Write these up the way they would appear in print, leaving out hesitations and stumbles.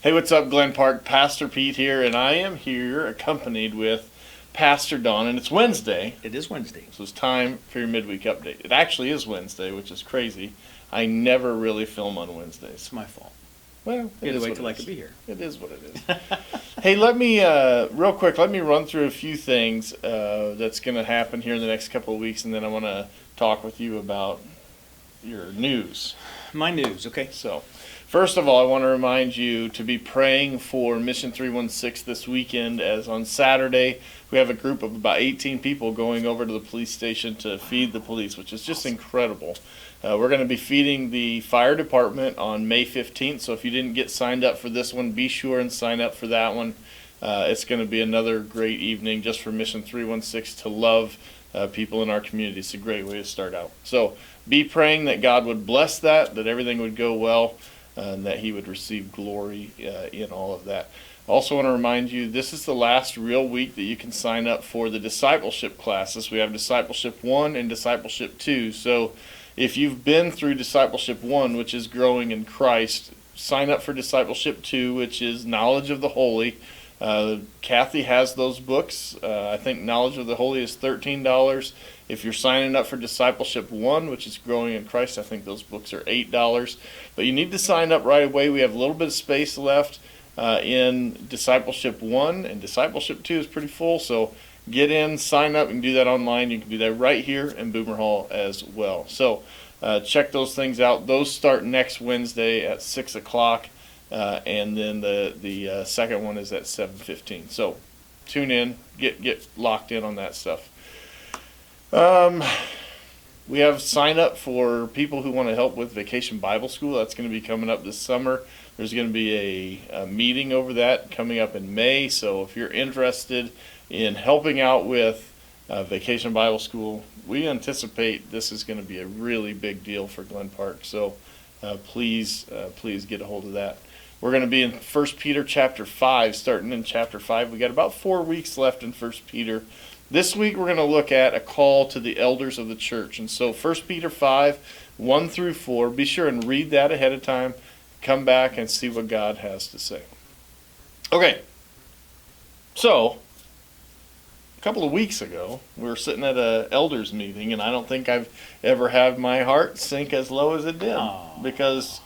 Hey, what's up, Glen Park? Pastor Pete here, and I am here accompanied with Pastor Don, and it's Wednesday, It is Wednesday. so it's time for your midweek update. It actually is Wednesday, which is crazy. I never really film on Wednesdays. It's my fault. Well, You had to wait what till it I is. could be here. It is what it is. Hey, let me, real quick, let me run through a few things that's going to happen here in the next couple of weeks, and then I want to talk with you about your news. My news, okay? So, first of all, I want to remind you to be praying for Mission 316 this weekend, as on Saturday we have a group of about 18 people going over to the police station to feed the police, which is just incredible. We're going to be feeding the fire department on May 15th, so if you didn't get signed up for this one, be sure and sign up for that one. It's going to be another great evening just for Mission 316 to love people in our community. It's a great way to start out. So be praying that God would bless that everything would go well, and that He would receive glory in all of that. I also want to remind you, this is the last real week that you can sign up for the discipleship classes. We have Discipleship 1 and Discipleship 2. So if you've been through Discipleship 1, which is growing in Christ, sign up for Discipleship 2, which is Knowledge of the Holy. Kathy has those books. I think Knowledge of the Holy is $13. If you're signing up for Discipleship 1, which is Growing in Christ, I think those books are $8. But you need to sign up right away. We have a little bit of space left in Discipleship 1, and Discipleship 2 is pretty full. So get in, sign up, and do that online. You can do that right here in Boomer Hall as well. So check those things out. Those start next Wednesday at 6 o'clock. And then the second one is at 7:15. So tune in, get locked in on that stuff. We have sign up for people who want to help with Vacation Bible School. That's going to be coming up this summer. There's going to be a meeting over that coming up in May. So if you're interested in helping out with Vacation Bible School, we anticipate this is going to be a really big deal for Glen Park. So please get a hold of that. We're going to be in 1 Peter chapter 5, starting in chapter 5. We got about 4 weeks left in 1 Peter. This week we're going to look at a call to the elders of the church. And so 1 Peter 5, 1 through 4, be sure and read that ahead of time. Come back and see what God has to say. Okay, so a couple of weeks ago, we were sitting at an elders meeting, and I don't think I've ever had my heart sink as low as it did. Aww. Because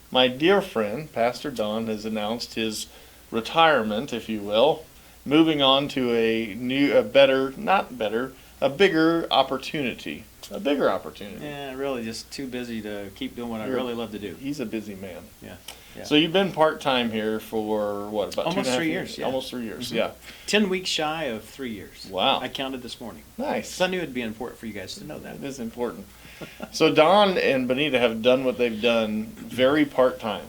my dear friend, Pastor Don, has announced his retirement, if you will, moving on to a bigger opportunity. A bigger opportunity. Yeah, really just too busy to keep doing what I really love to do. He's a busy man. Yeah. So you've been part-time here for, what, about Almost 2.5 3 years, yeah. Almost 3 years, Mhm. yeah. 10 weeks shy of 3 years. Wow. I counted this morning. Nice. So I knew it'd be important for you guys to know that. It is important. So Don and Benita have done what they've done very part-time.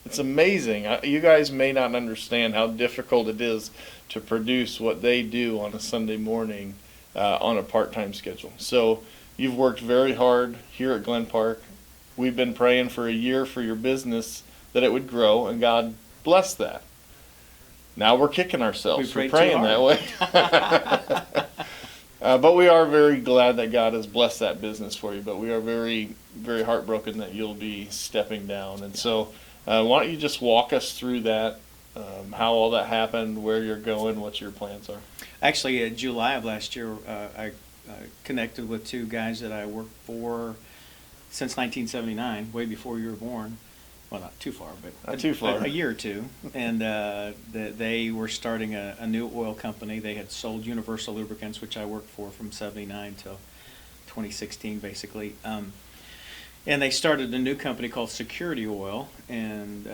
It's amazing. You guys may not understand how difficult it is to produce what they do on a Sunday morning on a part-time schedule. So you've worked very hard here at Glen Park. We've been praying for a year for your business that it would grow, and God bless that. Now we're kicking ourselves for praying that way. But we are very glad that God has blessed that business for you. But we are very, very heartbroken that you'll be stepping down. And so why don't you just walk us through that, how all that happened, where you're going, what your plans are. Actually, in July of last year, I connected with 2 guys that I worked for since 1979, way before you were born. Well, not too far, but Not too far. a year or two. And they were starting a new oil company. They had sold Universal Lubricants, which I worked for from 79 till 2016, basically. And they started a new company called Security Oil, and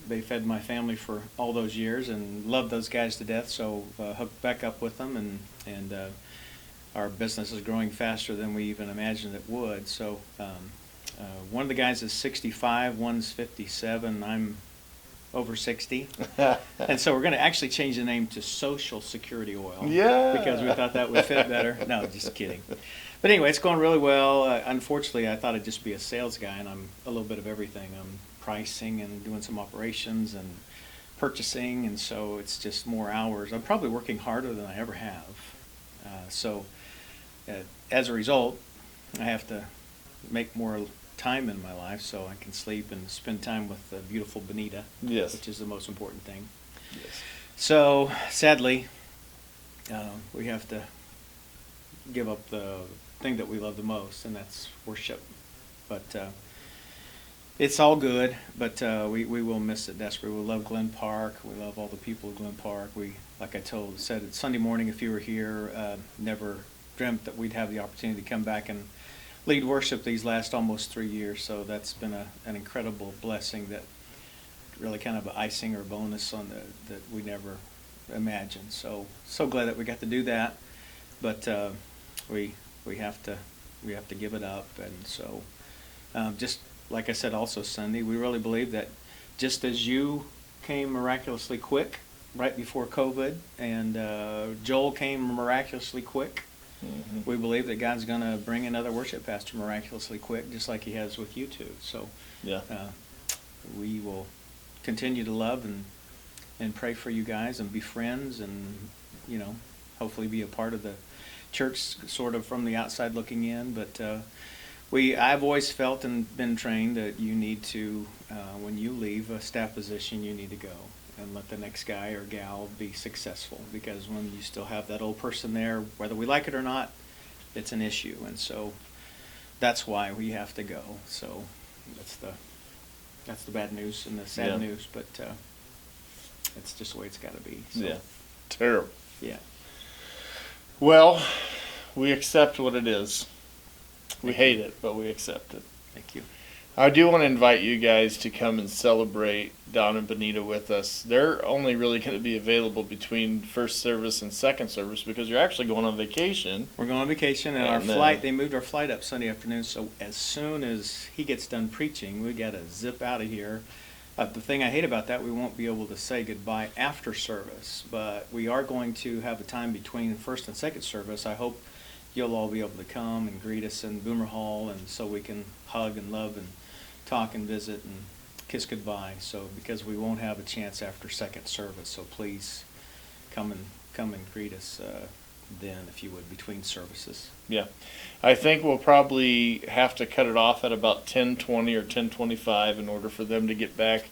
they fed my family for all those years and loved those guys to death. So hooked back up with them, and our business is growing faster than we even imagined it would. So one of the guys is 65, one's 57. I'm over 60. And so we're going to actually change the name to Social Security Oil. Yeah. Because we thought that would fit better. No, just kidding. But anyway, it's going really well. Unfortunately, I thought I'd just be a sales guy, and I'm a little bit of everything. I'm pricing and doing some operations and purchasing, and so it's just more hours. I'm probably working harder than I ever have. So as a result, I have to make more time in my life so I can sleep and spend time with the beautiful Benita. Yes. Which is the most important thing. Yes. So, sadly, we have to give up the thing that we love the most, and that's worship. But it's all good, but we will miss it desperately. We love Glen Park. We love all the people of Glen Park. We, like I said it Sunday morning, if you were here, never dreamt that we'd have the opportunity to come back and lead worship these last almost 3 years. So that's been an incredible blessing, that really kind of an icing or bonus on that we never imagined. So glad that we got to do that, but we have to give it up. And so just like I said also Sunday, we really believe that just as you came miraculously quick right before COVID, and Joel came miraculously quick, we believe that God's going to bring another worship pastor miraculously quick, just like he has with you two. So Yeah. We will continue to love and pray for you guys and be friends, and hopefully be a part of the church sort of from the outside looking in. But I've always felt and been trained that you need to, when you leave a staff position, you need to go and let the next guy or gal be successful, because when you still have that old person there, whether we like it or not, it's an issue. And so that's why we have to go. So that's the bad news and the sad news, but it's just the way it's got to be. So, Yeah. Terrible. Yeah. Well, we accept what it is. We hate it, but we accept it. Thank you. I do want to invite you guys to come and celebrate Don and Benita with us. They're only really going to be available between first service and second service because you're actually going on vacation. We're going on vacation, and our And, flight, they moved our flight up Sunday afternoon, so as soon as he gets done preaching, we got to zip out of here. The thing I hate about that, we won't be able to say goodbye after service, but we are going to have a time between first and second service. I hope you'll all be able to come and greet us in Boomer Hall, and so we can hug and love and talk and visit and kiss goodbye. So because we won't have a chance after second service, so please come and greet us then, if you would, between services. Yeah. I think we'll probably have to cut it off at about 10:20 or 10:25 in order for them to get back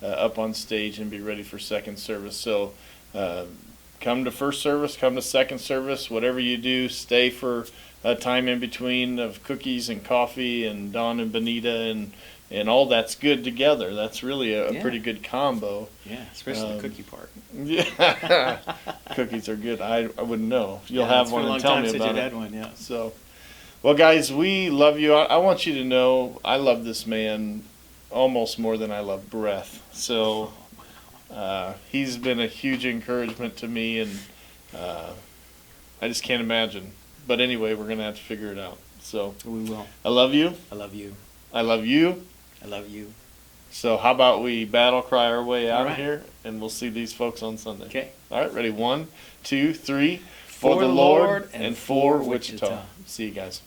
up on stage and be ready for second service. So come to first service, come to second service, whatever you do, stay for a time in between of cookies and coffee and Don and Benita and all that's good together. That's really a pretty good combo. Yeah, especially the cookie part. Yeah. Cookies are good. I wouldn't know. You'll have one and tell me about it. Had one, yeah. So, well, guys, we love you. I want you to know I love this man almost more than I love breath. So he's been a huge encouragement to me, and I just can't imagine. But anyway, we're going to have to figure it out. So We will. I love you. I love you. I love you. I love you. So how about we battle cry our way out All of right. here, and we'll see these folks on Sunday. Okay. All right, ready? 1, 2, 3. For the Lord and for Wichita. See you guys.